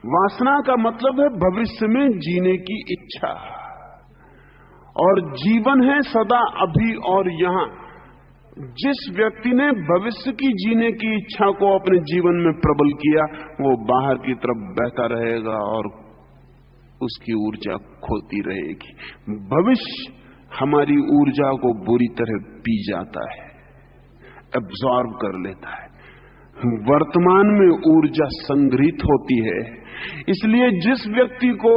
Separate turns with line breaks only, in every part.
वासना का मतलब है भविष्य में जीने की इच्छा, और जीवन है सदा अभी और यहां। जिस व्यक्ति ने भविष्य की जीने की इच्छा को अपने जीवन में प्रबल किया, वो बाहर की तरफ बहता रहेगा और उसकी ऊर्जा खोती रहेगी। भविष्य हमारी ऊर्जा को बुरी तरह पी जाता है, एब्जॉर्ब कर लेता है। वर्तमान में ऊर्जा संग्रहित होती है। इसलिए जिस व्यक्ति को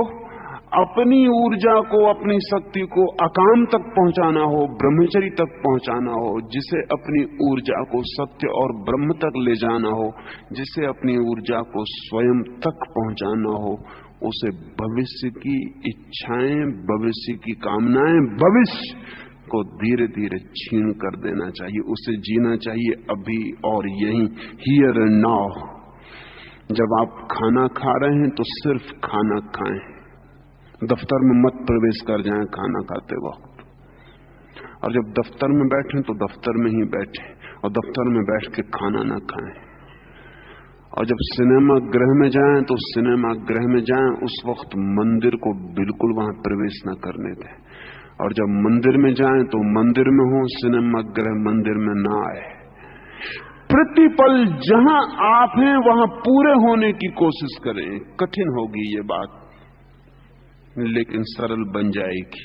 अपनी ऊर्जा को, अपनी शक्ति को अकाम तक पहुंचाना हो, ब्रह्मचर्य तक पहुंचाना हो, जिसे अपनी ऊर्जा को सत्य और ब्रह्म तक ले जाना हो, जिसे अपनी ऊर्जा को स्वयं तक पहुंचाना हो, उसे भविष्य की इच्छाएं, भविष्य की कामनाएं, भविष्य को धीरे धीरे छीन कर देना चाहिए। उसे जीना चाहिए अभी और यहीं, हियर एंड नाउ। जब आप खाना खा रहे हैं तो सिर्फ खाना खाएं, दफ्तर में मत प्रवेश कर जाएं खाना खाते वक्त। और जब दफ्तर में बैठें तो दफ्तर में ही बैठें, और दफ्तर में बैठ के खाना ना खाएं। और जब सिनेमा गृह में जाएं तो सिनेमा गृह में जाएं, उस वक्त मंदिर को बिल्कुल वहां प्रवेश न करने दें। और जब मंदिर में जाएं तो मंदिर में हो, सिनेमा गृह मंदिर में ना आए। प्रतिपल जहां आप हैं वहां पूरे होने की कोशिश करें। कठिन होगी ये बात, लेकिन सरल बन जाएगी।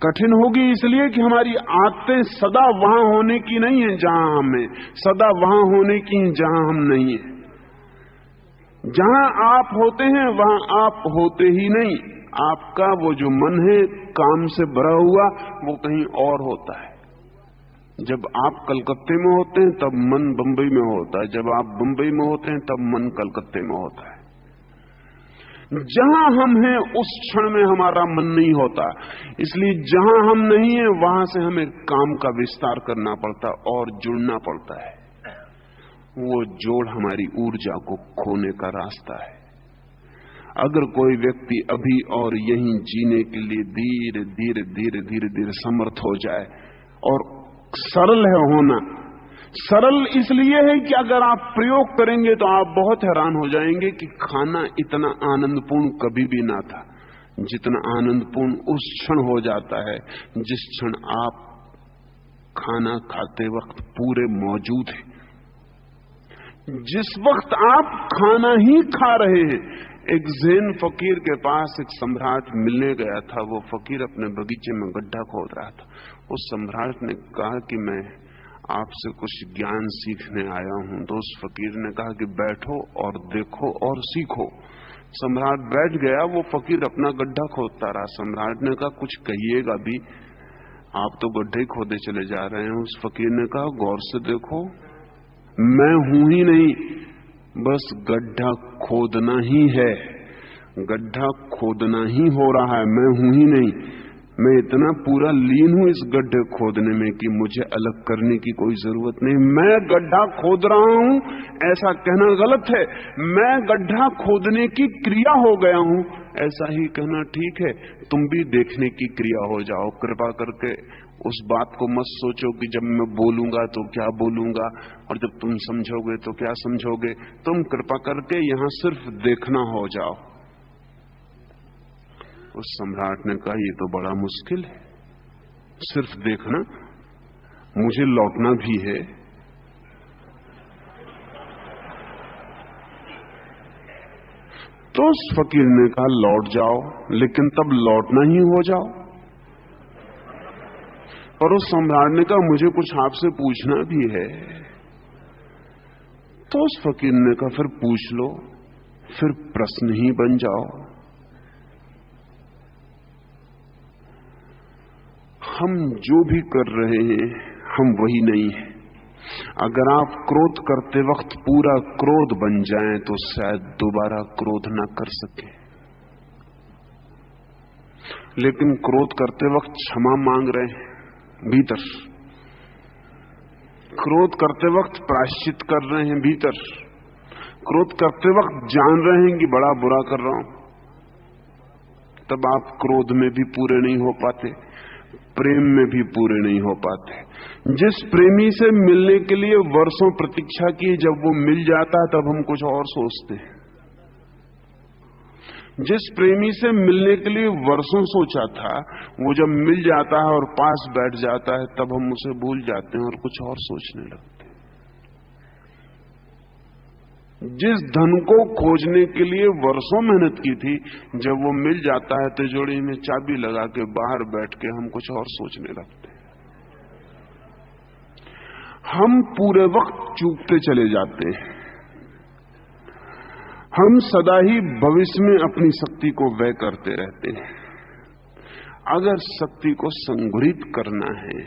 कठिन होगी इसलिए कि हमारी आदतें सदा वहां होने की नहीं है जहां हम हैं, सदा वहां होने की हैं जहां हम नहीं हैं। जहां आप होते हैं वहां आप होते ही नहीं। आपका वो जो मन है काम से भरा हुआ, वो कहीं और होता है। जब आप कलकत्ते में होते हैं तब मन बंबई में होता है, जब आप बंबई में होते हैं तब मन कलकत्ते में होता है। जहां हम हैं उस क्षण में हमारा मन नहीं होता। इसलिए जहां हम नहीं हैं वहां से हमें काम का विस्तार करना पड़ता और जुड़ना पड़ता है। वो जोड़ हमारी ऊर्जा को खोने का रास्ता है। अगर कोई व्यक्ति अभी और यहीं जीने के लिए धीरे धीरे धीरे धीरे धीरे समर्थ हो जाए, और सरल है होना, सरल इसलिए है कि अगर आप प्रयोग करेंगे तो आप बहुत हैरान हो जाएंगे कि खाना इतना आनंदपूर्ण कभी भी ना था जितना आनंदपूर्ण उस क्षण हो जाता है जिस क्षण आप खाना खाते वक्त पूरे मौजूद हैं। जिस वक्त आप खाना ही खा रहे हैं। एक ज़ैन फकीर के पास एक सम्राट मिलने गया था। वो फकीर अपने बगीचे में गड्ढा खोद रहा था। उस सम्राट ने कहा कि मैं आपसे कुछ ज्ञान सीखने आया हूं। तो उस फकीर ने कहा कि बैठो और देखो और सीखो। सम्राट बैठ गया। वो फकीर अपना गड्ढा खोदता रहा। सम्राट ने कहा कुछ कहिएगा भी, आप तो गड्ढे खोदे चले जा रहे हैं। उस फकीर ने कहा गौर से देखो, मैं हूं ही नहीं, बस गड्ढा खोदना ही है। गड्ढा खोदना ही हो रहा है, मैं हूं ही नहीं। मैं इतना पूरा लीन हूं इस गड्ढे खोदने में कि मुझे अलग करने की कोई जरूरत नहीं। मैं गड्ढा खोद रहा हूं ऐसा कहना गलत है। मैं गड्ढा खोदने की क्रिया हो गया हूं ऐसा ही कहना ठीक है। तुम भी देखने की क्रिया हो जाओ। कृपा करके उस बात को मत सोचो कि जब मैं बोलूंगा तो क्या बोलूंगा और जब तुम समझोगे तो क्या समझोगे। तुम कृपा करके यहां सिर्फ देखना हो जाओ। उस सम्राट ने कहा ये तो बड़ा मुश्किल है, सिर्फ देखना, मुझे लौटना भी है। तो उस फकीर ने कहा लौट जाओ, लेकिन तब लौटना ही हो जाओ। और उस सम्राट ने कहा मुझे कुछ आपसे पूछना भी है। तो उस फकीर ने कहा फिर पूछ लो, फिर प्रश्न ही बन जाओ। हम जो भी कर रहे हैं हम वही नहीं है। अगर आप क्रोध करते वक्त पूरा क्रोध बन जाएं तो शायद दोबारा क्रोध ना कर सके। लेकिन क्रोध करते वक्त क्षमा मांग रहे हैं भीतर, क्रोध करते वक्त प्रायश्चित कर रहे हैं भीतर, क्रोध करते वक्त जान रहे हैं कि बड़ा बुरा कर रहा हूं, तब आप क्रोध में भी पूरे नहीं हो पाते, प्रेम में भी पूरे नहीं हो पाते। जिस प्रेमी से मिलने के लिए वर्षों प्रतीक्षा की, जब वो मिल जाता है तब हम कुछ और सोचते हैं। जिस प्रेमी से मिलने के लिए वर्षों सोचा था, वो जब मिल जाता है और पास बैठ जाता है, तब हम उसे भूल जाते हैं और कुछ और सोचने लगते हैं। जिस धन को खोजने के लिए वर्षों मेहनत की थी, जब वो मिल जाता है तिजोरी में चाबी लगा के बाहर बैठ के हम कुछ और सोचने लगते हैं। हम पूरे वक्त चूकते चले जाते हैं। हम सदा ही भविष्य में अपनी शक्ति को व्यय करते रहते हैं। अगर शक्ति को संग्रहित करना है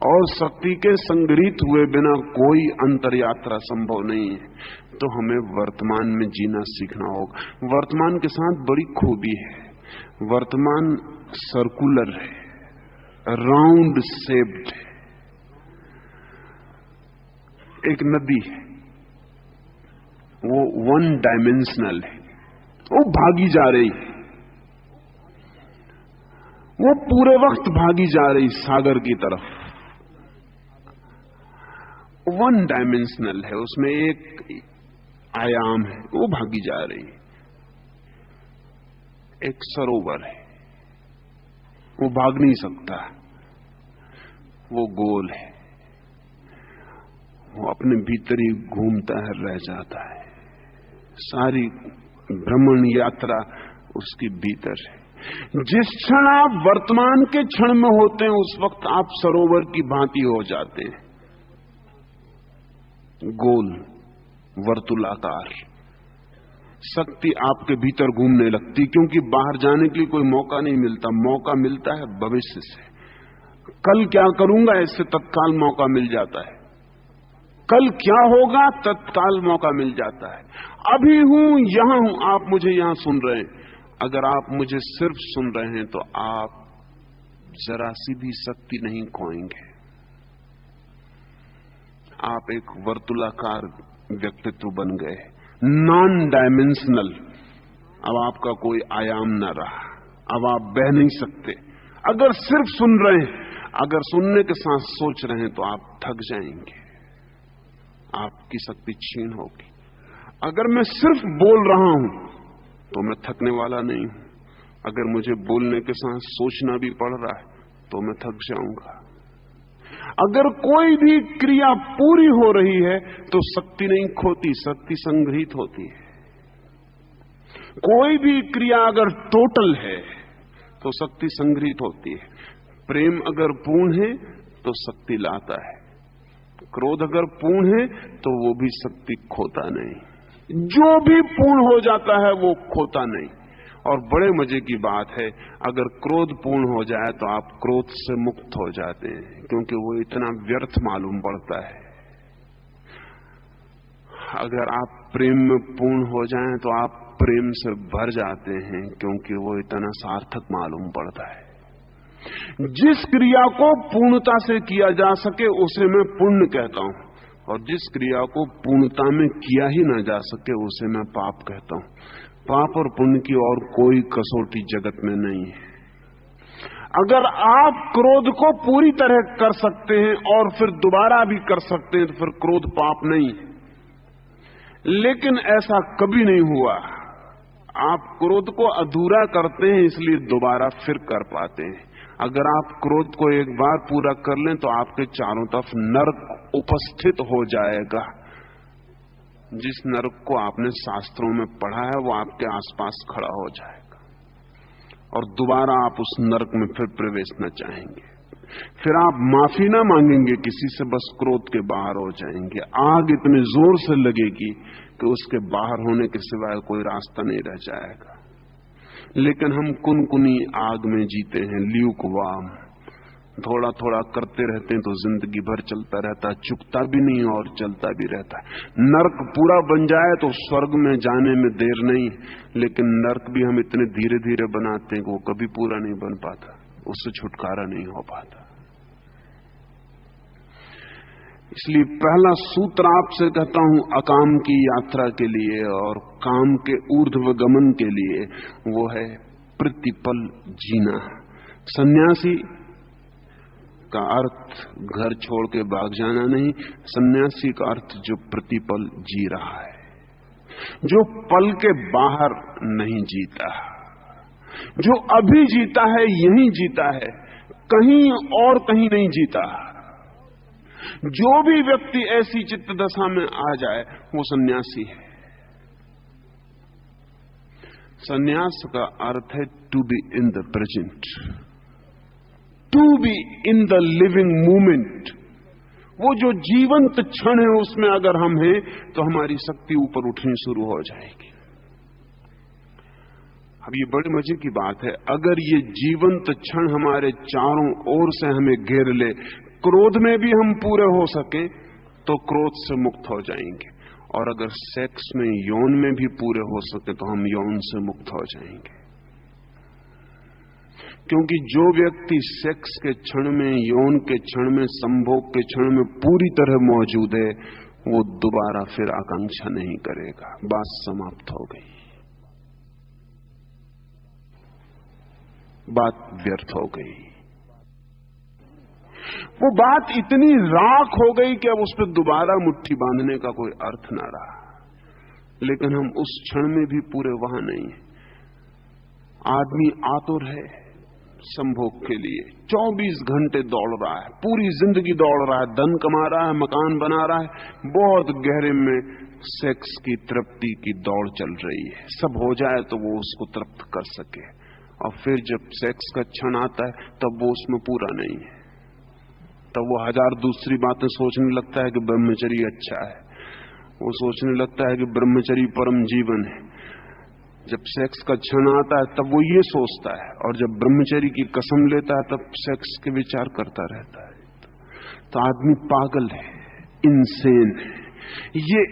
और शक्ति के संग्रहित हुए बिना कोई अंतर यात्रा संभव नहीं है, तो हमें वर्तमान में जीना सीखना होगा। वर्तमान के साथ बड़ी खूबी है। वर्तमान सर्कुलर है, राउंड शेप्ड है। एक नदी है, वो वन डायमेंशनल है, वो भागी जा रही है, वो पूरे वक्त भागी जा रही सागर की तरफ। वन डायमेंशनल है, उसमें एक आयाम है, वो भागी जा रही। एक सरोवर है, वो भाग नहीं सकता, वो गोल है, वो अपने भीतर ही घूमता है, रह जाता है। सारी भ्रमण यात्रा उसके भीतर है। जिस क्षण आप वर्तमान के क्षण में होते हैं, उस वक्त आप सरोवर की भांति हो जाते हैं, गोल वर्तुलाकार। शक्ति आपके भीतर घूमने लगती, क्योंकि बाहर जाने के लिए कोई मौका नहीं मिलता। मौका मिलता है भविष्य से। कल क्या करूंगा, इससे तत्काल मौका मिल जाता है। कल क्या होगा, तत्काल मौका मिल जाता है। अभी हूं, यहां हूं, आप मुझे यहां सुन रहे हैं। अगर आप मुझे सिर्फ सुन रहे हैं तो आप जरा सी भी शक्ति नहीं खोएंगे। आप एक वर्तुलाकार व्यक्तित्व बन गए, नॉन डायमेंशनल। अब आपका कोई आयाम न रहा, अब आप बह नहीं सकते। अगर सिर्फ सुन रहे हैं, अगर सुनने के साथ सोच रहे हैं, तो आप थक जाएंगे, आपकी शक्ति क्षीण होगी। अगर मैं सिर्फ बोल रहा हूं तो मैं थकने वाला नहीं हूं। अगर मुझे बोलने के साथ सोचना भी पड़ रहा है तो मैं थक जाऊंगा। अगर कोई भी क्रिया पूरी हो रही है तो शक्ति नहीं खोती, शक्ति संग्रहित होती है। कोई भी क्रिया अगर टोटल है तो शक्ति संग्रहित होती है। प्रेम अगर पूर्ण है तो शक्ति लाता है, क्रोध अगर पूर्ण है तो वो भी शक्ति खोता नहीं। जो भी पूर्ण हो जाता है वो खोता नहीं। और बड़े मजे की बात है, अगर क्रोध पूर्ण हो जाए तो आप क्रोध से मुक्त हो जाते हैं, क्योंकि वो इतना व्यर्थ मालूम पड़ता है। अगर आप प्रेम में पूर्ण हो जाएं तो आप प्रेम से भर जाते हैं, क्योंकि वो इतना सार्थक मालूम पड़ता है। जिस क्रिया को पूर्णता से किया जा सके उसे मैं पुण्य कहता हूं, और जिस क्रिया को पूर्णता में किया ही ना जा सके उसे मैं पाप कहता हूं। पाप और पुण्य की और कोई कसौटी जगत में नहीं है। अगर आप क्रोध को पूरी तरह कर सकते हैं और फिर दोबारा भी कर सकते हैं तो फिर क्रोध पाप नहीं। लेकिन ऐसा कभी नहीं हुआ। आप क्रोध को अधूरा करते हैं, इसलिए दोबारा फिर कर पाते हैं। अगर आप क्रोध को एक बार पूरा कर लें तो आपके चारों तरफ नरक उपस्थित हो जाएगा। जिस नरक को आपने शास्त्रों में पढ़ा है वो आपके आसपास खड़ा हो जाएगा, और दोबारा आप उस नरक में फिर प्रवेश न चाहेंगे। फिर आप माफी ना मांगेंगे किसी से, बस क्रोध के बाहर हो जाएंगे। आग इतने जोर से लगेगी कि उसके बाहर होने के सिवाय कोई रास्ता नहीं रह जाएगा। लेकिन हम कुनकुनी आग में जीते हैं, ल्यूकवार्म। थोड़ा थोड़ा करते रहते हैं तो जिंदगी भर चलता रहता है, चुकता भी नहीं और चलता भी रहता है। नरक पूरा बन जाए तो स्वर्ग में जाने में देर नहीं, लेकिन नरक भी हम इतने धीरे धीरे बनाते हैं कि वो कभी पूरा नहीं बन पाता, उससे छुटकारा नहीं हो पाता। इसलिए पहला सूत्र आपसे कहता हूं अकाम की यात्रा के लिए और काम के ऊर्ध्वगमन के लिए, वो है प्रतिपल जीना। सन्यासी का अर्थ घर छोड़ के भाग जाना नहीं, सन्यासी का अर्थ जो प्रतिपल जी रहा है। जो पल के बाहर नहीं जीता, जो अभी जीता है यहीं जीता है, कहीं और कहीं नहीं जीता। जो भी व्यक्ति ऐसी चित्त दशा में आ जाए वो सन्यासी है। सन्यास का अर्थ है to be in the present, to be in the living moment. वो जो जीवंत क्षण है उसमें अगर हम हैं तो हमारी शक्ति ऊपर उठनी शुरू हो जाएगी। अब ये बड़े मजे की बात है, अगर ये जीवंत क्षण हमारे चारों ओर से हमें घेर ले, क्रोध में भी हम पूरे हो सके तो क्रोध से मुक्त हो जाएंगे, और अगर सेक्स में, यौन में भी पूरे हो सके तो हम यौन से मुक्त हो जाएंगे। क्योंकि जो व्यक्ति सेक्स के क्षण में, यौन के क्षण में, संभोग के क्षण में पूरी तरह मौजूद है, वो दोबारा फिर आकांक्षा नहीं करेगा। बात समाप्त हो गई, बात व्यर्थ हो गई। वो बात इतनी राख हो गई कि अब उस पर दोबारा मुट्ठी बांधने का कोई अर्थ ना रहा। लेकिन हम उस क्षण में भी पूरे वहां नहीं हैं। आदमी आतुर है संभोग के लिए, 24 घंटे दौड़ रहा है, पूरी जिंदगी दौड़ रहा है, धन कमा रहा है, मकान बना रहा है, बहुत गहरे में सेक्स की तृप्ति की दौड़ चल रही है। सब हो जाए तो वो उसको तृप्त कर सके, और फिर जब सेक्स का क्षण आता है तब वो उसमें पूरा नहीं है। तब वो हजार दूसरी बातें सोचने लगता है कि ब्रह्मचर्य अच्छा है, वो सोचने लगता है कि ब्रह्मचर्य परम जीवन है। जब सेक्स का क्षण आता है तब वो ये सोचता है, और जब ब्रह्मचर्य की कसम लेता है तब सेक्स के विचार करता रहता है। तो आदमी पागल है, इंसेन है।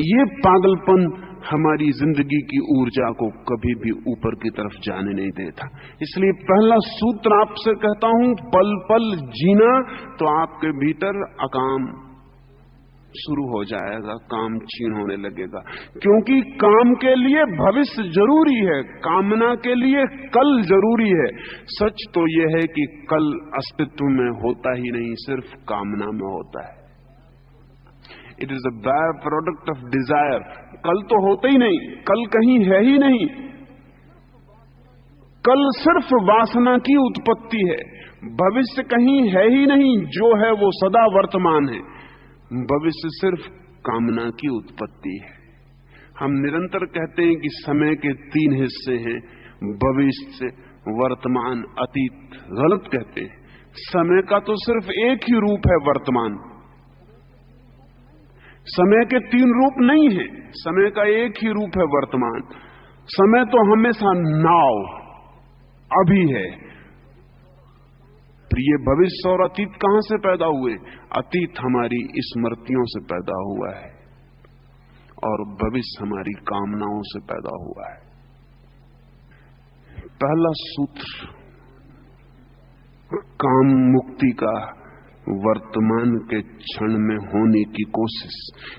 ये पागलपन हमारी जिंदगी की ऊर्जा को कभी भी ऊपर की तरफ जाने नहीं देता। इसलिए पहला सूत्र आपसे कहता हूं, पल पल जीना, तो आपके भीतर अकाम शुरू हो जाएगा, काम क्षीण होने लगेगा। क्योंकि काम के लिए भविष्य जरूरी है, कामना के लिए कल जरूरी है। सच तो यह है कि कल अस्तित्व में होता ही नहीं, सिर्फ कामना में होता है। It is a by product of desire. कल तो होता ही नहीं, कल कहीं है ही नहीं। कल सिर्फ वासना की उत्पत्ति है, भविष्य कहीं है ही नहीं। जो है वो सदा वर्तमान है, भविष्य सिर्फ कामना की उत्पत्ति है। हम निरंतर कहते हैं कि समय के 3 हिस्से हैं, भविष्य, वर्तमान, अतीत। गलत कहते हैं। समय का तो सिर्फ एक ही रूप है, वर्तमान। समय के 3 रूप नहीं है, समय का एक ही रूप है, वर्तमान। समय तो हमेशा नाउ, अभी है। फिर ये भविष्य और अतीत कहां से पैदा हुए? अतीत हमारी स्मृतियों से पैदा हुआ है, और भविष्य हमारी कामनाओं से पैदा हुआ है। पहला सूत्र काम मुक्ति का, वर्तमान के क्षण में होने की कोशिश।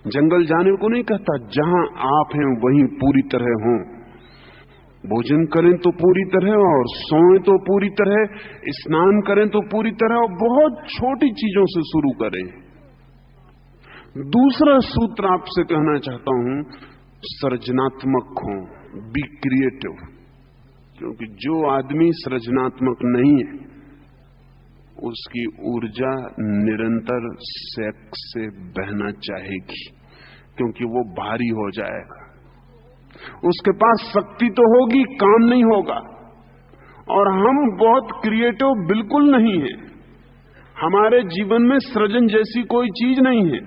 जंगल जाने को नहीं कहता, जहां आप हैं वहीं पूरी तरह हों। भोजन करें तो पूरी तरह, और सोएं तो पूरी तरह, स्नान करें तो पूरी तरह, और बहुत छोटी चीजों से शुरू करें। दूसरा सूत्र आपसे कहना चाहता हूं, सृजनात्मक हों, बी क्रिएटिव। क्योंकि जो आदमी सृजनात्मक नहीं है उसकी ऊर्जा निरंतर सेक्स से बहना चाहेगी, क्योंकि वो भारी हो जाएगा। उसके पास शक्ति तो होगी, काम नहीं होगा। और हम बहुत क्रिएटिव बिल्कुल नहीं है। हमारे जीवन में सृजन जैसी कोई चीज नहीं है।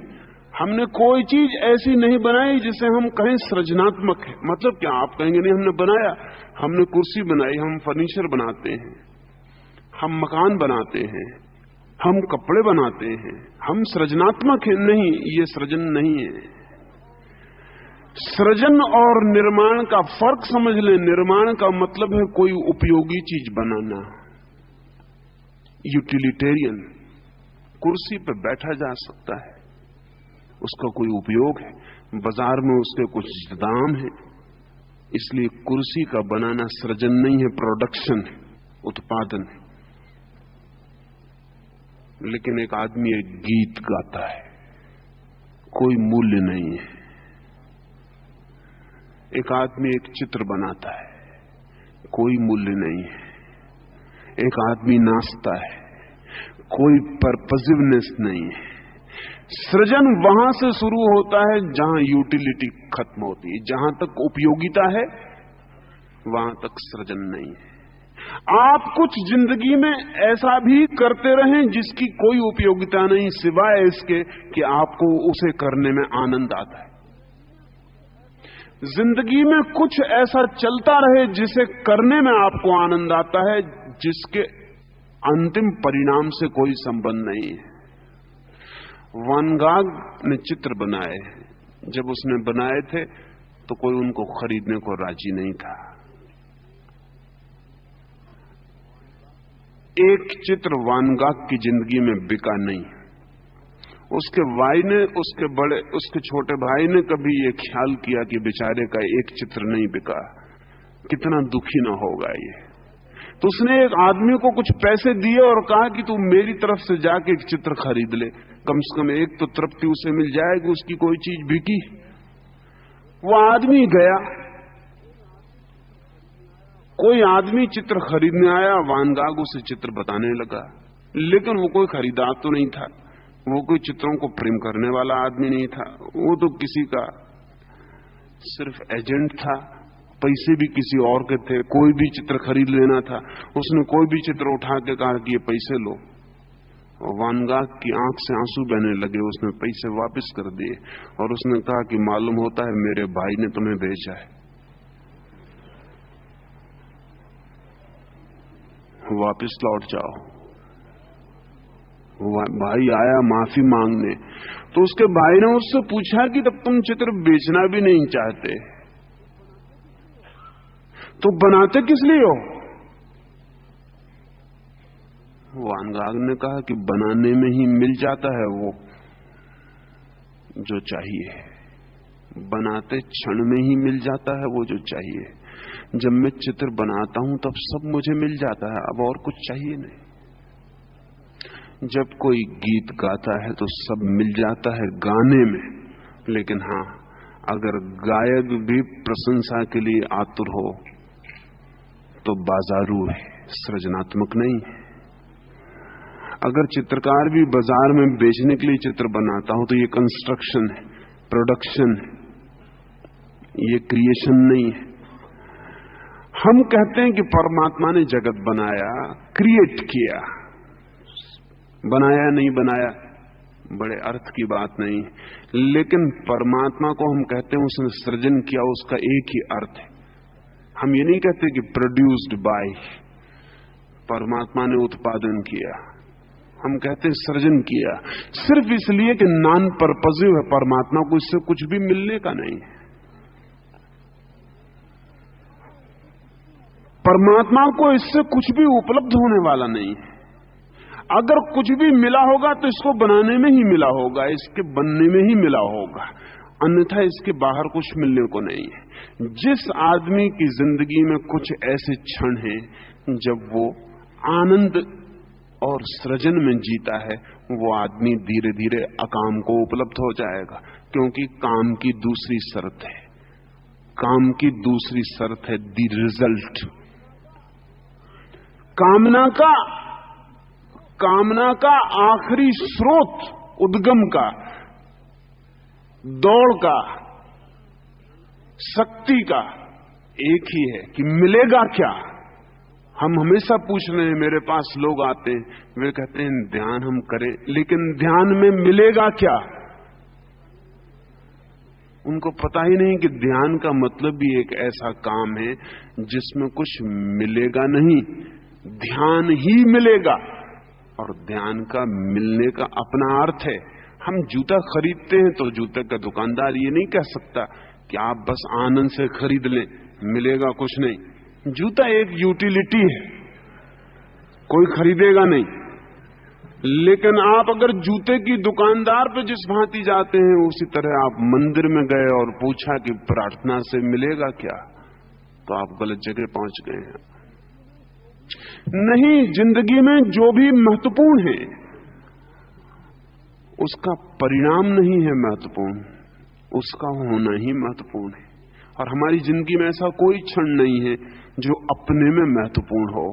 हमने कोई चीज ऐसी नहीं बनाई जिसे हम कहें सृजनात्मक है। मतलब क्या? आप कहेंगे नहीं हमने बनाया, हमने कुर्सी बनाई, हम फर्नीचर बनाते हैं, हम मकान बनाते हैं, हम कपड़े बनाते हैं, हम सृजनात्मक हैं? नहीं, ये सृजन नहीं है। सृजन और निर्माण का फर्क समझ लें। निर्माण का मतलब है कोई उपयोगी चीज बनाना, यूटिलिटेरियन। कुर्सी पर बैठा जा सकता है, उसका कोई उपयोग है, बाजार में उसके कुछ दाम है, इसलिए कुर्सी का बनाना सृजन नहीं है, प्रोडक्शन है, उत्पादन है। लेकिन एक आदमी एक गीत गाता है, कोई मूल्य नहीं है, एक आदमी एक चित्र बनाता है, कोई मूल्य नहीं है। एक आदमी नाचता है, कोई पर्पजिवनेस नहीं है। सृजन वहां से शुरू होता है जहां यूटिलिटी खत्म होती है। जहां तक उपयोगिता है वहां तक सृजन नहीं है। आप कुछ जिंदगी में ऐसा भी करते रहें जिसकी कोई उपयोगिता नहीं, सिवाय इसके कि आपको उसे करने में आनंद आता है। जिंदगी में कुछ ऐसा चलता रहे जिसे करने में आपको आनंद आता है, जिसके अंतिम परिणाम से कोई संबंध नहीं है। वैन गॉग ने चित्र बनाए, जब उसने बनाए थे तो कोई उनको खरीदने को राजी नहीं था। एक चित्र वैन गॉग की जिंदगी में बिका नहीं। उसके भाई ने, उसके छोटे भाई ने कभी ये ख्याल किया कि बेचारे का एक चित्र नहीं बिका, कितना दुखी ना होगा ये। तो उसने एक आदमी को कुछ पैसे दिए और कहा कि तू मेरी तरफ से जाके एक चित्र खरीद ले, कम से कम एक तो तृप्ति उसे मिल जाएगी, उसकी कोई चीज बिकी। वो आदमी गया, कोई आदमी चित्र खरीदने आया, वैन गॉग उसे चित्र बताने लगा, लेकिन वो कोई खरीदार तो नहीं था, वो कोई चित्रों को प्रेम करने वाला आदमी नहीं था, वो तो किसी का सिर्फ एजेंट था, पैसे भी किसी और के थे, कोई भी चित्र खरीद लेना था। उसने कोई भी चित्र उठा के कहा कि ये पैसे लो, और वैन गॉग की आंख से आंसू बहने लगे। उसने पैसे वापस कर दिए और उसने कहा कि मालूम होता है मेरे भाई ने तुम्हें भेजा है, वापस लौट जाओ। भाई आया माफी मांगने, तो उसके भाई ने उससे पूछा कि तब तुम चित्र बेचना भी नहीं चाहते तो बनाते किस लिए हो? वैन गॉग ने कहा कि बनाने में ही मिल जाता है वो जो चाहिए, बनाते क्षण में ही मिल जाता है वो जो चाहिए। जब मैं चित्र बनाता हूं तब सब मुझे मिल जाता है, अब और कुछ चाहिए नहीं। जब कोई गीत गाता है तो सब मिल जाता है गाने में, लेकिन हां, अगर गायक भी प्रशंसा के लिए आतुर हो तो बाजारू है, सृजनात्मक नहीं है। अगर चित्रकार भी बाजार में बेचने के लिए चित्र बनाता हो तो ये कंस्ट्रक्शन है, प्रोडक्शन है, ये क्रिएशन नहीं है। हम कहते हैं कि परमात्मा ने जगत बनाया, क्रिएट किया, बनाया नहीं बनाया बड़े अर्थ की बात नहीं, लेकिन परमात्मा को हम कहते हैं उसने सृजन किया, उसका एक ही अर्थ है। हम ये नहीं कहते कि प्रोड्यूस्ड बाय, परमात्मा ने उत्पादन किया, हम कहते हैं सृजन किया, सिर्फ इसलिए कि नॉन पर्पजिव है। परमात्मा को इससे कुछ भी मिलने का नहीं है। परमात्मा को इससे कुछ भी उपलब्ध होने वाला नहीं है। अगर कुछ भी मिला होगा तो इसको बनाने में ही मिला होगा, इसके बनने में ही मिला होगा, अन्यथा इसके बाहर कुछ मिलने को नहीं है। जिस आदमी की जिंदगी में कुछ ऐसे क्षण हैं जब वो आनंद और सृजन में जीता है, वो आदमी धीरे धीरे अकाम को उपलब्ध हो जाएगा, क्योंकि काम की दूसरी शर्त है, काम की दूसरी शर्त है द रिजल्ट। कामना का आखिरी स्रोत, उद्गम का, दौड़ का, शक्ति का एक ही है कि मिलेगा क्या। हम हमेशा पूछ रहे हैं, मेरे पास लोग आते हैं, वे कहते हैं ध्यान हम करें, लेकिन ध्यान में मिलेगा क्या? उनको पता ही नहीं कि ध्यान का मतलब भी एक ऐसा काम है जिसमें कुछ मिलेगा नहीं, ध्यान ही मिलेगा। और ध्यान का मिलने का अपना अर्थ है। हम जूता खरीदते हैं तो जूते का दुकानदार ये नहीं कह सकता कि आप बस आनंद से खरीद लें, मिलेगा कुछ नहीं। जूता एक यूटिलिटी है, कोई खरीदेगा नहीं। लेकिन आप अगर जूते की दुकानदार पे जिस भांति जाते हैं, उसी तरह आप मंदिर में गए और पूछा कि प्रार्थना से मिलेगा क्या, तो आप गलत जगह पहुंच गए हैं। नहीं, जिंदगी में जो भी महत्वपूर्ण है उसका परिणाम नहीं है महत्वपूर्ण, उसका होना ही महत्वपूर्ण है। और हमारी जिंदगी में ऐसा कोई क्षण नहीं है जो अपने में महत्वपूर्ण हो।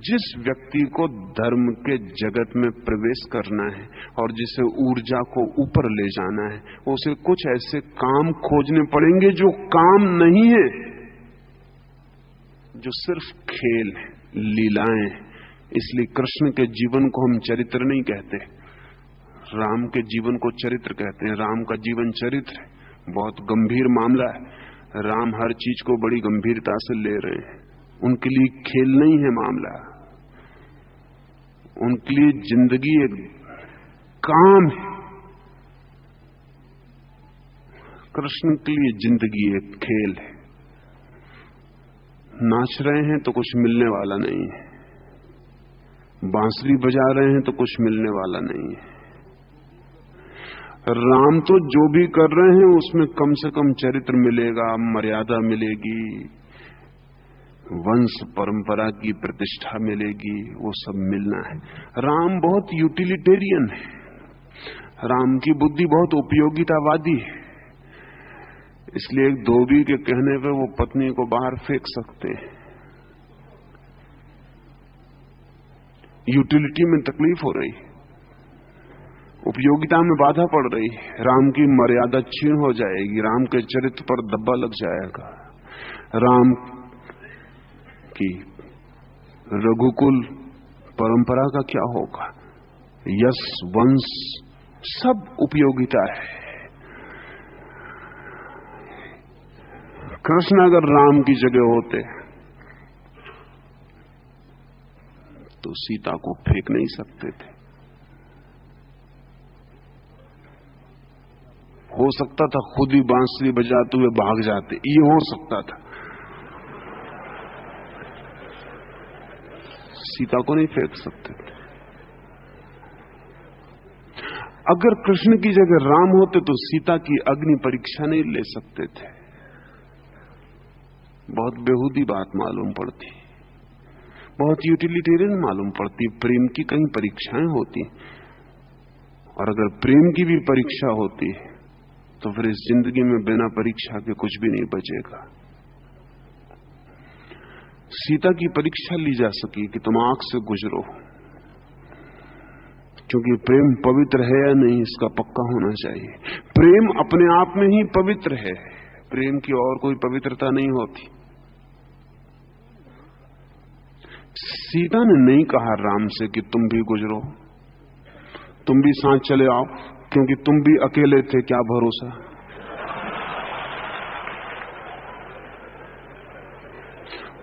जिस व्यक्ति को धर्म के जगत में प्रवेश करना है और जिसे ऊर्जा को ऊपर ले जाना है, उसे कुछ ऐसे काम खोजने पड़ेंगे जो काम नहीं है, जो सिर्फ खेल है, लीलाएं। इसलिए कृष्ण के जीवन को हम चरित्र नहीं कहते, राम के जीवन को चरित्र कहते हैं। राम का जीवन चरित्र है, बहुत गंभीर मामला है। राम हर चीज को बड़ी गंभीरता से ले रहे हैं। उनके लिए खेल नहीं है मामला, उनके लिए जिंदगी एक काम है। कृष्ण के लिए जिंदगी एक खेल है। नाच रहे हैं तो कुछ मिलने वाला नहीं है, बांसुरी बजा रहे हैं तो कुछ मिलने वाला नहीं है। राम तो जो भी कर रहे हैं उसमें कम से कम चरित्र मिलेगा, मर्यादा मिलेगी, वंश परंपरा की प्रतिष्ठा मिलेगी, वो सब मिलना है। राम बहुत यूटिलिटेरियन है, राम की बुद्धि बहुत उपयोगितावादी है। इसलिए एक धोबी के कहने पे वो पत्नी को बाहर फेंक सकते हैं। यूटिलिटी में तकलीफ हो रही, उपयोगिता में बाधा पड़ रही, राम की मर्यादा छीन हो जाएगी, राम के चरित्र पर धब्बा लग जाएगा। राम की रघुकुल परंपरा का क्या होगा? यश वंश सब उपयोगिता है। कृष्ण अगर राम की जगह होते तो सीता को फेंक नहीं सकते थे। हो सकता था खुद ही बांसुरी बजाते हुए भाग जाते, ये हो सकता था। सीता को नहीं फेंक सकते थे। अगर कृष्ण की जगह राम होते तो सीता की अग्नि परीक्षा नहीं ले सकते थे। बहुत बेहूदी बात मालूम पड़ती, बहुत यूटिलिटेरियन मालूम पड़ती। प्रेम की कहीं परीक्षाएं होती, और अगर प्रेम की भी परीक्षा होती तो फिर इस जिंदगी में बिना परीक्षा के कुछ भी नहीं बचेगा। सीता की परीक्षा ली जा सकी कि तुम आंख से गुजरो, क्योंकि प्रेम पवित्र है या नहीं इसका पक्का होना चाहिए। प्रेम अपने आप में ही पवित्र है, प्रेम की और कोई पवित्रता नहीं होती। सीता ने नहीं कहा राम से कि तुम भी गुजरो, तुम भी साथ चले आओ, क्योंकि तुम भी अकेले थे, क्या भरोसा।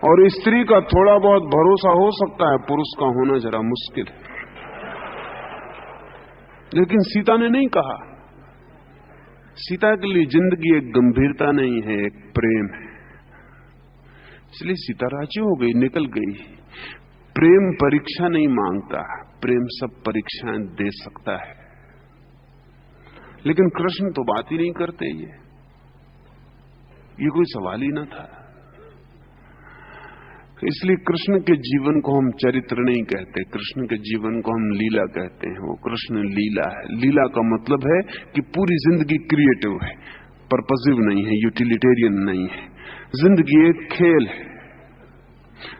और स्त्री का थोड़ा बहुत भरोसा हो सकता है, पुरुष का होना जरा मुश्किल है। लेकिन सीता ने नहीं कहा। सीता के लिए जिंदगी एक गंभीरता नहीं है, एक प्रेम है। इसलिए सीता राजी हो गई, निकल गई। प्रेम परीक्षा नहीं मांगता, प्रेम सब परीक्षाएं दे सकता है। लेकिन कृष्ण तो बात ही नहीं करते, ये कोई सवाल ही ना था। इसलिए कृष्ण के जीवन को हम चरित्र नहीं कहते, कृष्ण के जीवन को हम लीला कहते हैं। वो कृष्ण लीला है। लीला का मतलब है कि पूरी जिंदगी क्रिएटिव है, पर्पसिव नहीं है, यूटिलिटेरियन नहीं है। जिंदगी एक खेल है।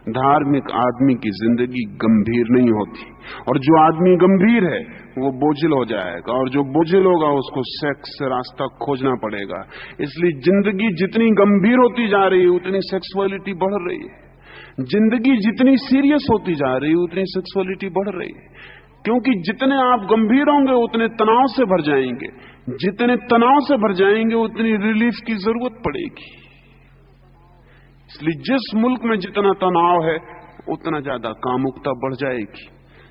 धार्मिक आदमी की जिंदगी गंभीर नहीं होती, और जो आदमी गंभीर है वो बोझिल हो जाएगा, और जो बोझिल होगा उसको सेक्स से रास्ता खोजना पड़ेगा। इसलिए जिंदगी जितनी गंभीर होती जा रही है उतनी सेक्सुअलिटी बढ़ रही है। जिंदगी जितनी सीरियस होती जा रही है उतनी सेक्सुअलिटी बढ़ रही है, क्योंकि जितने आप गंभीर होंगे उतने तनाव से भर जाएंगे, जितने तनाव से भर जाएंगे उतनी रिलीफ की जरूरत पड़ेगी। इसलिए जिस मुल्क में जितना तनाव है उतना ज्यादा कामुकता बढ़ जाएगी,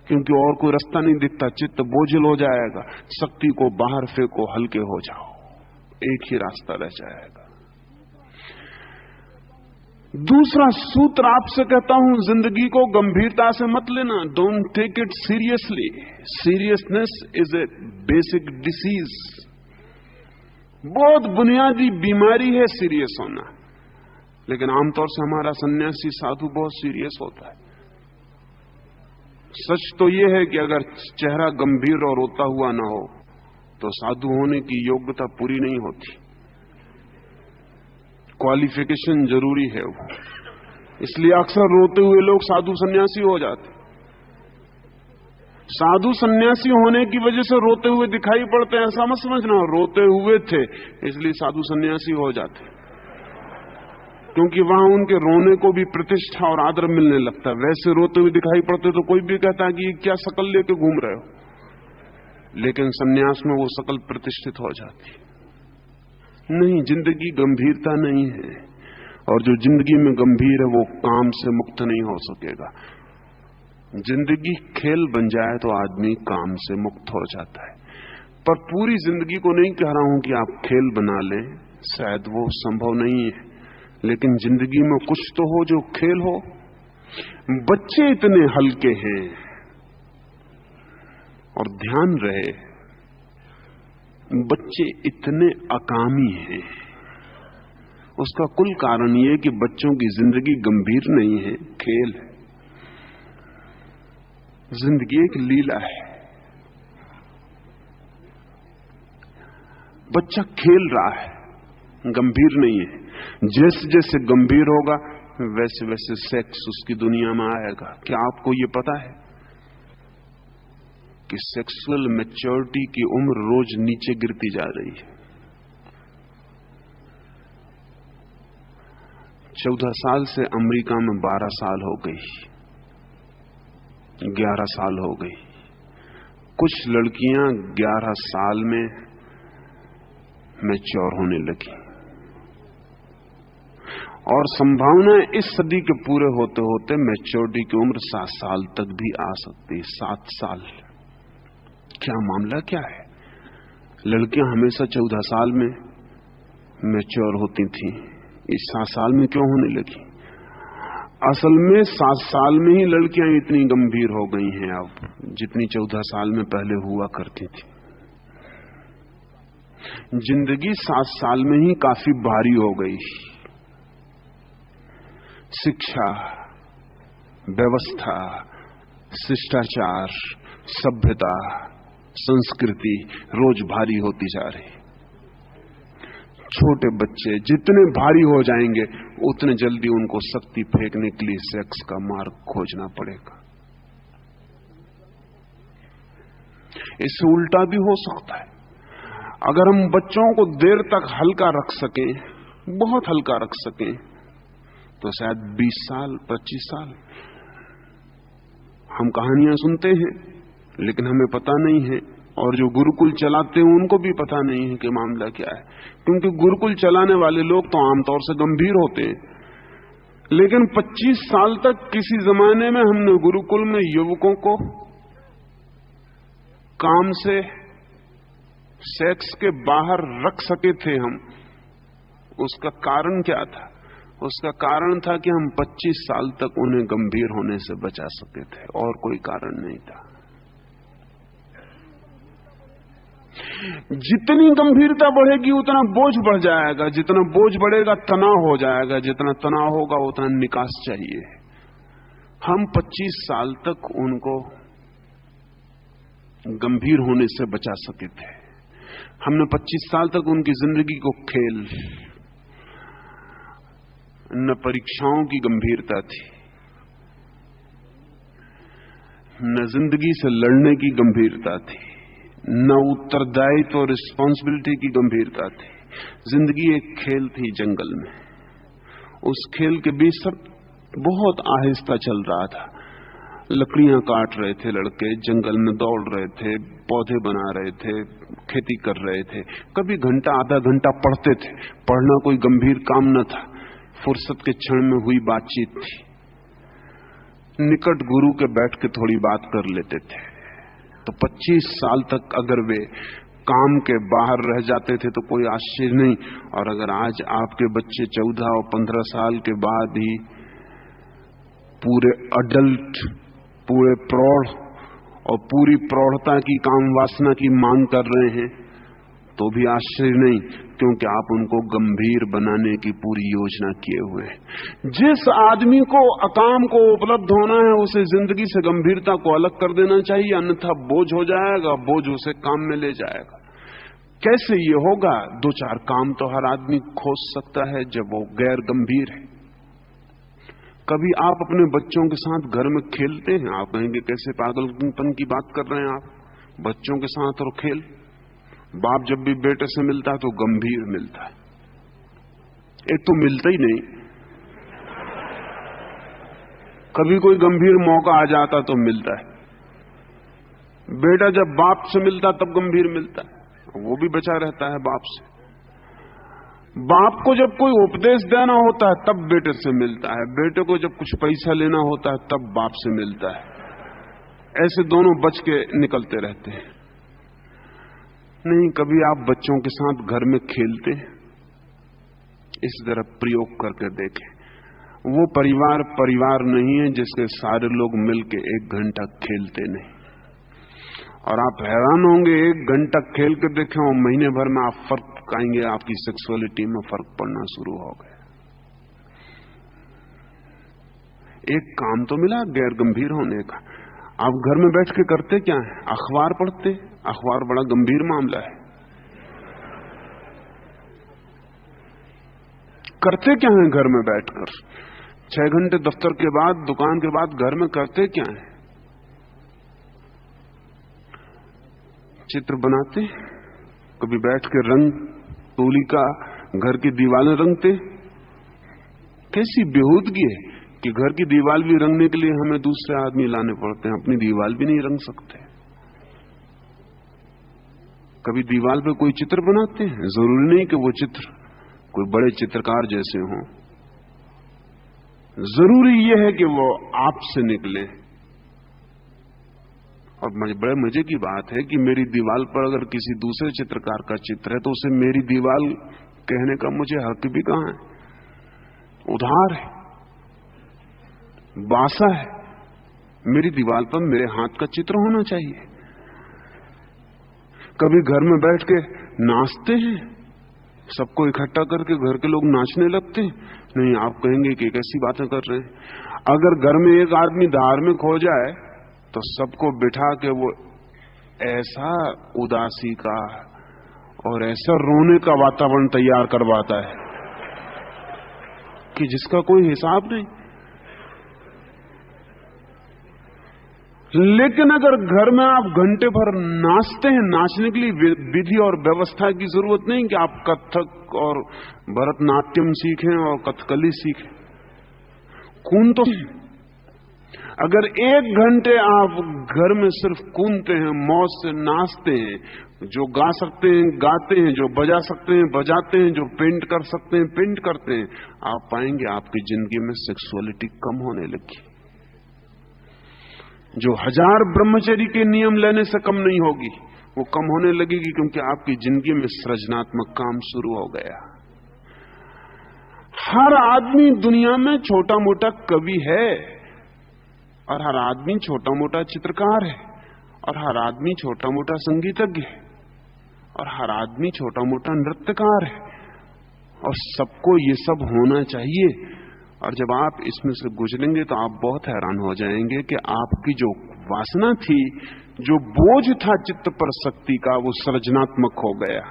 क्योंकि और कोई रास्ता नहीं दिखता। चित्त बोझिल हो जाएगा। शक्ति को बाहर फेंको, हल्के हो जाओ, एक ही रास्ता रह जाएगा। दूसरा सूत्र आपसे कहता हूं, जिंदगी को गंभीरता से मत लेना। Don't take it seriously. Seriousness is a basic disease. बहुत बुनियादी बीमारी है सीरियस होना। लेकिन आमतौर से हमारा सन्यासी साधु बहुत सीरियस होता है। सच तो यह है कि अगर चेहरा गंभीर और रोता हुआ ना हो तो साधु होने की योग्यता पूरी नहीं होती। क्वालिफिकेशन जरूरी है वो। इसलिए अक्सर रोते हुए लोग साधु सन्यासी हो जाते। साधु सन्यासी होने की वजह से रोते हुए दिखाई पड़ते हैं, ऐसा मत समझना। रोते हुए थे इसलिए साधु सन्यासी हो जाते, क्योंकि वहां उनके रोने को भी प्रतिष्ठा और आदर मिलने लगता है। वैसे रोते हुए दिखाई पड़ते तो कोई भी कहता है कि ये क्या शकल लेके घूम रहे हो, लेकिन सन्यास में वो शकल प्रतिष्ठित हो जाती। नहीं, जिंदगी गंभीरता नहीं है, और जो जिंदगी में गंभीर है वो काम से मुक्त नहीं हो सकेगा। जिंदगी खेल बन जाए तो आदमी काम से मुक्त हो जाता है, पर पूरी जिंदगी को नहीं कह रहा हूं कि आप खेल बना लें, शायद वो संभव नहीं है, लेकिन जिंदगी में कुछ तो हो जो खेल हो। बच्चे इतने हल्के हैं, और ध्यान रहे बच्चे इतने अकामी हैं। उसका कुल कारण यह कि बच्चों की जिंदगी गंभीर नहीं है, खेल है। जिंदगी एक लीला है। बच्चा खेल रहा है, गंभीर नहीं है। जैसे जैसे गंभीर होगा वैसे वैसे सेक्स उसकी दुनिया में आएगा। क्या आपको ये पता है कि सेक्सुअल मैच्योरिटी की उम्र रोज नीचे गिरती जा रही है? 14 साल से अमेरिका में 12 साल हो गई, 11 साल हो गई। कुछ लड़कियां 11 साल में मैच्योर होने लगी, और संभावना इस सदी के पूरे होते होते मैच्योरिटी की उम्र 7 साल तक भी आ सकती है। 7 साल। क्या मामला क्या है? लड़कियां हमेशा 14 साल में मैच्योर होती थी, इस 7 साल में क्यों होने लगी? असल में 7 साल में ही लड़कियां इतनी गंभीर हो गई हैं अब, जितनी 14 साल में पहले हुआ करती थी। जिंदगी 7 साल में ही काफी भारी हो गई। शिक्षा, व्यवस्था, शिष्टाचार, सभ्यता, संस्कृति रोज भारी होती जा रही। छोटे बच्चे जितने भारी हो जाएंगे उतने जल्दी उनको शक्ति फेंकने के लिए सेक्स का मार्ग खोजना पड़ेगा। इससे उल्टा भी हो सकता है। अगर हम बच्चों को देर तक हल्का रख सकें, बहुत हल्का रख सकें, तो शायद 20 साल 25 साल। हम कहानियां सुनते हैं लेकिन हमें पता नहीं है, और जो गुरुकुल चलाते हैं उनको भी पता नहीं है कि मामला क्या है, क्योंकि गुरुकुल चलाने वाले लोग तो आमतौर से गंभीर होते हैं। लेकिन 25 साल तक किसी जमाने में हमने गुरुकुल में युवकों को काम से, सेक्स के बाहर रख सके थे हम। उसका कारण क्या था? उसका कारण था कि हम 25 साल तक उन्हें गंभीर होने से बचा सके थे, और कोई कारण नहीं था। जितनी गंभीरता बढ़ेगी उतना बोझ बढ़ जाएगा, जितना बोझ बढ़ेगा तनाव हो जाएगा, जितना तनाव होगा उतना निकास चाहिए। हम 25 साल तक उनको गंभीर होने से बचा सके थे। हमने 25 साल तक उनकी जिंदगी को खेल, न परीक्षाओं की गंभीरता थी, न जिंदगी से लड़ने की गंभीरता थी, न उत्तरदायित्व और रिस्पॉन्सिबिलिटी की गंभीरता थी। जिंदगी एक खेल थी जंगल में। उस खेल के बीच सब बहुत आहिस्ता चल रहा था। लकड़ियां काट रहे थे लड़के, जंगल में दौड़ रहे थे, पौधे बना रहे थे, खेती कर रहे थे, कभी घंटा आधा घंटा पढ़ते थे। पढ़ना कोई गंभीर काम न था, फुर्सत के क्षण में हुई बातचीत थी। निकट गुरु के बैठ के थोड़ी बात कर लेते थे। तो 25 साल तक अगर वे काम के बाहर रह जाते थे तो कोई आश्चर्य नहीं। और अगर आज आपके बच्चे 14 और 15 साल के बाद ही पूरे अडल्ट, पूरे प्रौढ़ और पूरी प्रौढ़ता की काम वासना की मांग कर रहे हैं तो भी आश्चर्य नहीं, क्योंकि आप उनको गंभीर बनाने की पूरी योजना किए हुए हैं। जिस आदमी को अकाम को उपलब्ध होना है उसे जिंदगी से गंभीरता को अलग कर देना चाहिए, अन्यथा बोझ हो जाएगा, बोझ उसे काम में ले जाएगा। कैसे ये होगा? दो चार काम तो हर आदमी खोज सकता है जब वो गैर गंभीर है। कभी आप अपने बच्चों के साथ घर में खेलते हैं? आप कहेंगे कैसे पागलपन की बात कर रहे हैं आप, बच्चों के साथ और खेल। बाप जब भी बेटे से मिलता है तो गंभीर मिलता है। एक तो मिलता ही नहीं, कभी कोई गंभीर मौका आ जाता तो मिलता है। बेटा जब बाप से मिलता तब गंभीर मिलता है, वो भी बचा रहता है बाप से। बाप को जब कोई उपदेश देना होता है तब बेटे से मिलता है, बेटे को जब कुछ पैसा लेना होता है तब बाप से मिलता है। ऐसे दोनों बच के निकलते रहते हैं। नहीं, कभी आप बच्चों के साथ घर में खेलते हैं? इस तरह प्रयोग करके देखें। वो परिवार परिवार नहीं है जिसके सारे लोग मिलके 1 घंटा खेलते नहीं। और आप हैरान होंगे, 1 घंटा खेल के देखें और महीने भर में आप फर्क पाएंगे, आपकी सेक्सुअलिटी में फर्क पड़ना शुरू हो गया। एक काम तो मिला गैर गंभीर होने का। आप घर में बैठ के करते क्या है? अखबार पढ़ते। अखबार बड़ा गंभीर मामला है। करते क्या है घर में बैठकर? 6 घंटे दफ्तर के बाद, दुकान के बाद घर में करते क्या है? चित्र बनाते, कभी बैठ के रंग तूलिका घर की दीवारें रंगते। कैसी बेहूदगी है कि घर की दीवार भी रंगने के लिए हमें दूसरे आदमी लाने पड़ते हैं, अपनी दीवार भी नहीं रंग सकते। कभी दीवार पे कोई चित्र बनाते हैं? जरूरी नहीं कि वो चित्र कोई बड़े चित्रकार जैसे हों, जरूरी यह है कि वो आपसे निकले। और बड़े मजे की बात है कि मेरी दीवार पर अगर किसी दूसरे चित्रकार का चित्र है तो उसे मेरी दीवार कहने का मुझे हक भी कहां है? उधार है, बासा है। मेरी दीवार पर मेरे हाथ का चित्र होना चाहिए। कभी घर में बैठ के नाचते हैं, सबको इकट्ठा करके घर के लोग नाचने लगते हैं। नहीं, आप कहेंगे कि कैसी बातें कर रहे हैं। अगर घर में एक आदमी धार्मिक हो जाए तो सबको बिठा के वो ऐसा उदासी का और ऐसा रोने का वातावरण तैयार करवाता है कि जिसका कोई हिसाब नहीं। लेकिन अगर घर में आप घंटे भर नाचते हैं, नाचने के लिए विधि और व्यवस्था की जरूरत नहीं कि आप कथक और भरतनाट्यम सीखें और कथकली सीखें। कून तो अगर 1 घंटे आप घर में सिर्फ कूदते हैं, मौज से नाचते हैं, जो गा सकते हैं गाते हैं, जो बजा सकते हैं बजाते हैं, जो पेंट कर सकते हैं पेंट करते हैं, आप पाएंगे आपकी जिंदगी में सेक्सुअलिटी कम होने लगी। जो 1000 ब्रह्मचर्य के नियम लेने से कम नहीं होगी, वो कम होने लगेगी, क्योंकि आपकी जिंदगी में सृजनात्मक काम शुरू हो गया। हर आदमी दुनिया में छोटा मोटा कवि है, और हर आदमी छोटा मोटा चित्रकार है, और हर आदमी छोटा मोटा संगीतज्ञ है, और हर आदमी छोटा मोटा नृत्यकार है, और सबको ये सब होना चाहिए। और जब आप इसमें से गुजरेंगे तो आप बहुत हैरान हो जाएंगे कि आपकी जो वासना थी, जो बोझ था चित्त पर शक्ति का, वो सृजनात्मक हो गया।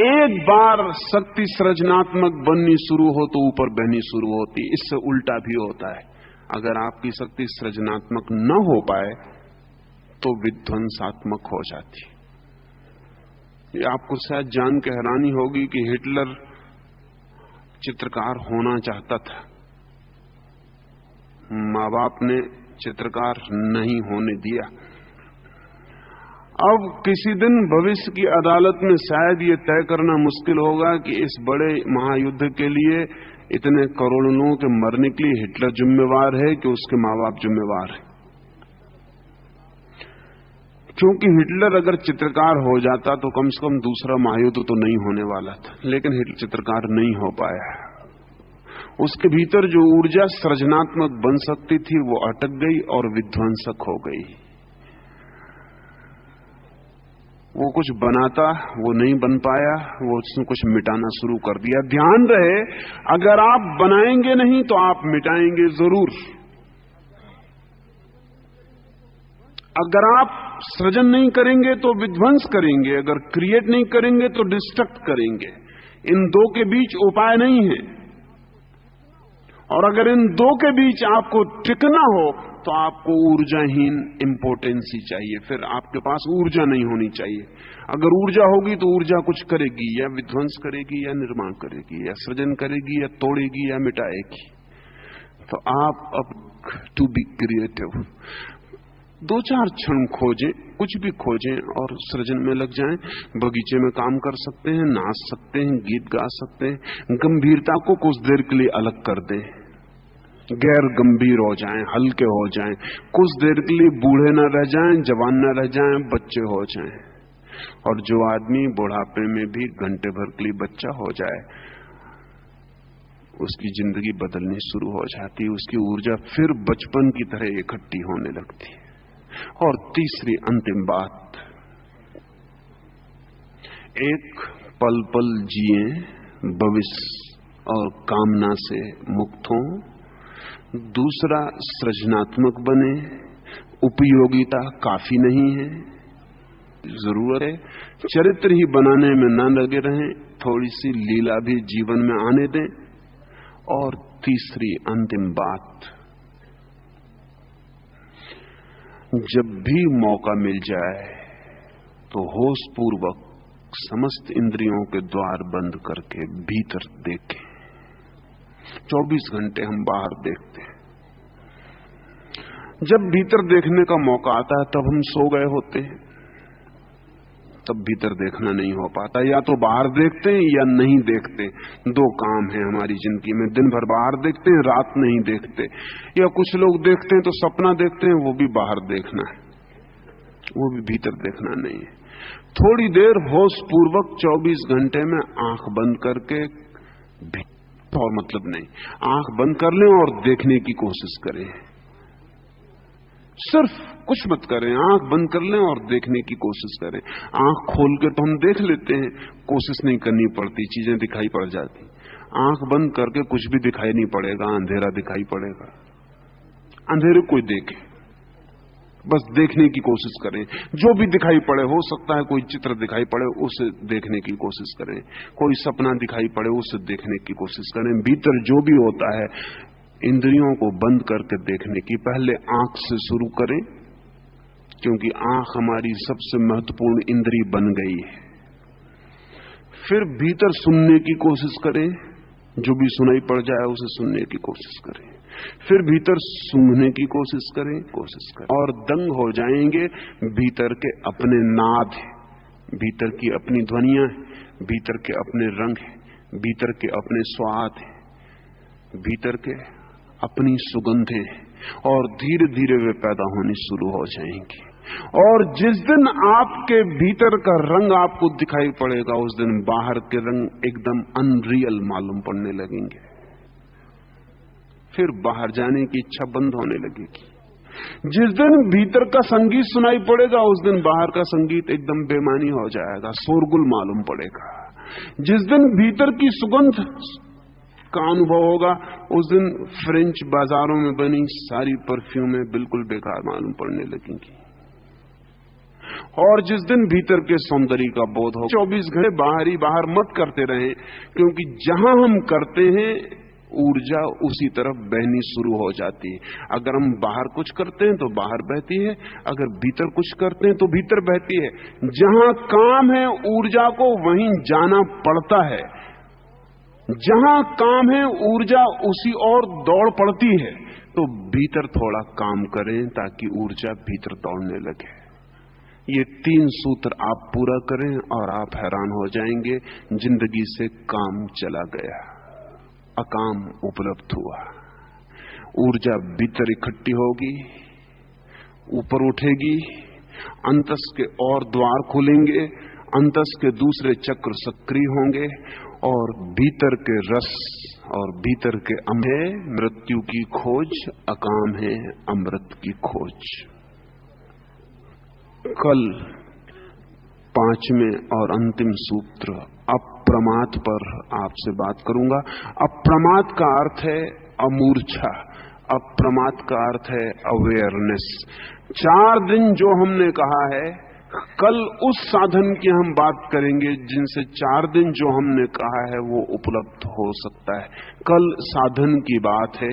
एक बार शक्ति सृजनात्मक बननी शुरू हो तो ऊपर बहनी शुरू होती। इससे उल्टा भी होता है। अगर आपकी शक्ति सृजनात्मक न हो पाए तो विध्वंसात्मक हो जाती। ये आपको शायद जान के हैरानी होगी कि हिटलर चित्रकार होना चाहता था, मां बाप ने चित्रकार नहीं होने दिया। अब किसी दिन भविष्य की अदालत में शायद ये तय करना मुश्किल होगा कि इस बड़े महायुद्ध के लिए इतने करोड़ों लोगों के मरने के लिए हिटलर जिम्मेवार है कि उसके मां बाप जिम्मेवार है। क्योंकि हिटलर अगर चित्रकार हो जाता तो कम से कम दूसरा महायुद्ध तो नहीं होने वाला था, लेकिन हिटलर चित्रकार नहीं हो पाया। उसके भीतर जो ऊर्जा सृजनात्मक बन सकती थी वो अटक गई और विध्वंसक हो गई। वो कुछ बनाता, वो नहीं बन पाया, वो उसने कुछ मिटाना शुरू कर दिया। ध्यान रहे, अगर आप बनाएंगे नहीं तो आप मिटाएंगे जरूर। अगर आप सृजन नहीं करेंगे तो विध्वंस करेंगे, अगर क्रिएट नहीं करेंगे तो डिस्ट्रक्ट करेंगे। इन दो के बीच उपाय नहीं है। और अगर इन दो के बीच आपको टिकना हो तो आपको ऊर्जाहीन इंपोर्टेंसी चाहिए, फिर आपके पास ऊर्जा नहीं होनी चाहिए। अगर ऊर्जा होगी तो ऊर्जा कुछ करेगी, या विध्वंस करेगी, या निर्माण करेगी, या सृजन करेगी, या तोड़ेगी, या मिटाएगी। तो आप अब टू बी क्रिएटिव, 2-4 क्षण खोजें, कुछ भी खोजें और सृजन में लग जाएं। बगीचे में काम कर सकते हैं, नाच सकते हैं, गीत गा सकते हैं। गंभीरता को कुछ देर के लिए अलग कर दें, गैर गंभीर हो जाएं, हल्के हो जाएं। कुछ देर के लिए बूढ़े न रह जाएं, जवान न रह जाएं, बच्चे हो जाएं। और जो आदमी बुढ़ापे में भी घंटे भर के लिए बच्चा हो जाए, उसकी जिंदगी बदलनी शुरू हो जाती है, उसकी ऊर्जा फिर बचपन की तरह इकट्ठी होने लगती है। और तीसरी अंतिम बात, एक पल पल जिए, भविष्य और कामना से मुक्त हों। दूसरा, सृजनात्मक बने। उपयोगिता काफी नहीं है, जरूरत है चरित्र ही बनाने में न लगे रहें, थोड़ी सी लीला भी जीवन में आने दें। और तीसरी अंतिम बात, जब भी मौका मिल जाए तो होश पूर्वक समस्त इंद्रियों के द्वार बंद करके भीतर देखें। 24 घंटे हम बाहर देखते हैं। जब भीतर देखने का मौका आता है तब हम सो गए होते हैं, तब भीतर देखना नहीं हो पाता। या तो बाहर देखते हैं या नहीं देखते। 2 काम है हमारी जिंदगी में, दिन भर बाहर देखते हैं, रात नहीं देखते। या कुछ लोग देखते हैं तो सपना देखते हैं, वो भी बाहर देखना है, वो भी भीतर देखना नहीं है। थोड़ी देर होश पूर्वक 24 घंटे में आंख बंद करके, और मतलब नहीं, आंख बंद कर लें और देखने की कोशिश करें। सिर्फ कुछ मत करें, आंख बंद कर लें और देखने की कोशिश करें। आंख खोल के तो हम देख लेते हैं, कोशिश नहीं करनी पड़ती, चीजें दिखाई पड़ जाती। आंख बंद करके कुछ भी दिखाई नहीं पड़ेगा, अंधेरा दिखाई पड़ेगा। अंधेरे कोई देखे, बस देखने की कोशिश करें। जो भी दिखाई पड़े, हो सकता है कोई चित्र दिखाई पड़े, उसे देखने की कोशिश करें। कोई सपना दिखाई पड़े, उसे देखने की कोशिश करें। भीतर जो भी होता है, इंद्रियों को बंद करके देखने की पहले आंख से शुरू करें, क्योंकि आंख हमारी सबसे महत्वपूर्ण इंद्री बन गई है। फिर भीतर सुनने की कोशिश करें, जो भी सुनाई पड़ जाए उसे सुनने की कोशिश करें। फिर भीतर सूंघने की कोशिश करें, और दंग हो जाएंगे। भीतर के अपने नाद हैं, भीतर की अपनी ध्वनियां हैं, भीतर के अपने रंग हैं, भीतर के अपने स्वाद हैं, भीतर के अपनी सुगंधें, और धीरे धीरे वे पैदा होनी शुरू हो जाएंगी। और जिस दिन आपके भीतर का रंग आपको दिखाई पड़ेगा, उस दिन बाहर के रंग एकदम अनरियल मालूम पड़ने लगेंगे। फिर बाहर जाने की इच्छा बंद होने लगेगी। जिस दिन भीतर का संगीत सुनाई पड़ेगा, उस दिन बाहर का संगीत एकदम बेमानी हो जाएगा, शोरगुल मालूम पड़ेगा। जिस दिन भीतर की सुगंध का अनुभव होगा, उस दिन फ्रेंच बाजारों में बनी सारी परफ्यूमें बिल्कुल बेकार मालूम पड़ने लगेंगी। और जिस दिन भीतर के सौंदर्य का बोध हो, 24 घंटे बाहर ही बाहर मत करते रहें, क्योंकि जहां हम करते हैं ऊर्जा उसी तरफ बहनी शुरू हो जाती है। अगर हम बाहर कुछ करते हैं तो बाहर बहती है, अगर भीतर कुछ करते हैं तो भीतर बहती है। जहां काम है ऊर्जा को वहीं जाना पड़ता है, जहां काम है ऊर्जा उसी ओर दौड़ पड़ती है। तो भीतर थोड़ा काम करें ताकि ऊर्जा भीतर दौड़ने लगे। ये 3 सूत्र आप पूरा करें और आप हैरान हो जाएंगे, जिंदगी से काम चला गया, अकाम उपलब्ध हुआ। ऊर्जा भीतर इकट्ठी होगी, ऊपर उठेगी, अंतस के और द्वार खुलेंगे, अंतस के दूसरे चक्र सक्रिय होंगे, और भीतर के रस और भीतर के है मृत्यु की खोज, अकाम है अमृत की खोज। कल 5वें और अंतिम सूत्र अप्रमाद पर आपसे बात करूंगा। अप्रमाद का अर्थ है अमूर्छा, अप्रमाद का अर्थ है अवेयरनेस। 4 दिन जो हमने कहा है, कल उस साधन की हम बात करेंगे जिनसे 4 दिन जो हमने कहा है वो उपलब्ध हो सकता है। कल साधन की बात है।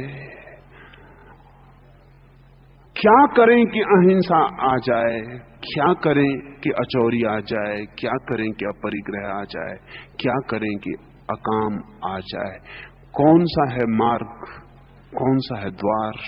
क्या करें कि अहिंसा आ जाए, क्या करें कि अचौरी आ जाए, क्या करें कि अपरिग्रह आ जाए, क्या करें कि अकाम आ जाए। कौन सा है मार्ग, कौन सा है द्वार।